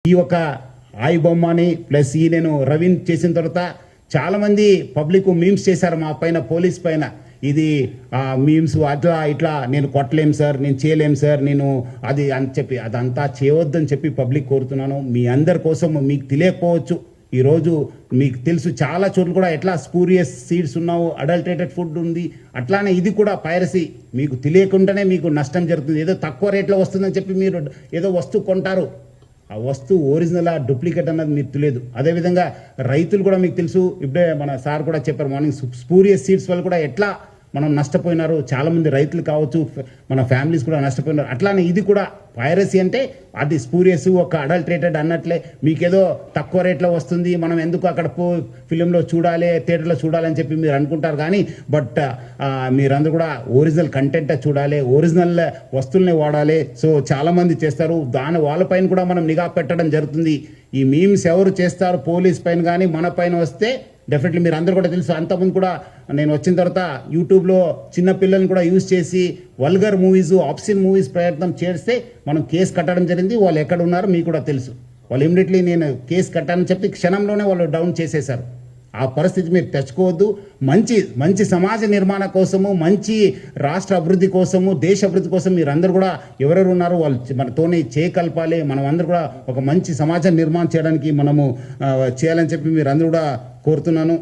ఈ ఒక ఆయి బొమ్మని ప్లస్ ఈ నేను రవిని చేసిన తర్వాత చాలామంది పబ్లిక్ మీమ్స్ చేశారు మా పైన, పోలీస్ పైన. ఇది మీమ్స్ అట్లా ఇట్లా నేను కొట్టలేం సార్, నేను చేయలేం సార్, నేను అది అని చెప్పి అదంతా చేయవద్దని చెప్పి పబ్లిక్ కోరుతున్నాను. మీ అందరి కోసం మీకు తెలియకపోవచ్చు, ఈరోజు మీకు తెలుసు చాలా చోట్ల కూడా ఎట్లా స్పూరియస్ సీడ్స్ ఉన్నావు, అడల్టరేటెడ్ ఫుడ్ ఉంది. అట్లానే ఇది కూడా పైరసీ. మీకు తెలియకుండానే మీకు నష్టం జరుగుతుంది. ఏదో తక్కువ రేట్లో వస్తుందని చెప్పి మీరు ఏదో వస్తువు కొంటారు, ఆ వస్తువు ఒరిజినల్ డూప్లికేట్ అన్నది మీకు తెలియదు. అదేవిధంగా రైతులు కూడా మీకు తెలుసు, ఇప్పుడే మన సార్ కూడా చెప్పారు మార్నింగ్, స్పూరియస్ సీడ్స్ వల్ల కూడా ఎట్లా మనం నష్టపోయినారు. చాలామంది రైతులు కావచ్చు, మన ఫ్యామిలీస్ కూడా నష్టపోయినారు. అట్లానే ఇది కూడా పైరసీ అంటే అది స్పూరియస్, ఒక అడల్టరేటెడ్ అన్నట్లే. మీకేదో తక్కువ రేట్లో వస్తుంది, మనం ఎందుకు అక్కడ ఫిలింలో చూడాలి, థియేటర్లో చూడాలని చెప్పి మీరు అనుకుంటారు. కానీ బట్ మీరందరూ కూడా ఒరిజినల్ కంటెంట్ చూడాలి, ఒరిజినల్ వస్తువుల్ని వాడాలి. సో చాలామంది చేస్తారు, వాళ్ళపైన కూడా మనం నిఘా పెట్టడం జరుగుతుంది. ఈ మీమ్స్ ఎవరు చేస్తారు పోలీస్ పైన కానీ మన పైన వస్తే డెఫినెట్లీ మీరు అందరూ కూడా తెలుసు. అంతకుముందు కూడా నేను వచ్చిన తర్వాత యూట్యూబ్లో చిన్న పిల్లల్ని కూడా యూజ్ చేసి వల్గర్ మూవీస్, ఆప్సిన్ మూవీస్ ప్రయత్నం చేస్తే మనం కేసు కట్టడం జరిగింది. వాళ్ళు ఎక్కడ ఉన్నారో మీకు కూడా తెలుసు. వాళ్ళు ఇమీడియట్లీ నేను కేసు కట్టానని చెప్పి క్షణంలోనే వాళ్ళు డౌన్ చేసేశారు. ఆ పరిస్థితి మీరు తెచ్చుకోవద్దు. మంచి సమాజ నిర్మాణ కోసము, మంచి రాష్ట్ర అభివృద్ధి కోసము, దేశ అభివృద్ధి కోసం మీరందరూ కూడా ఎవరెవరు ఉన్నారో వాళ్ళు మనతోనే చేయకల్పాలి. మనం అందరూ కూడా ఒక మంచి సమాజ నిర్మాణం చేయడానికి మనము చేయాలని చెప్పి మీరందరూ కూడా కోరుతున్నాను.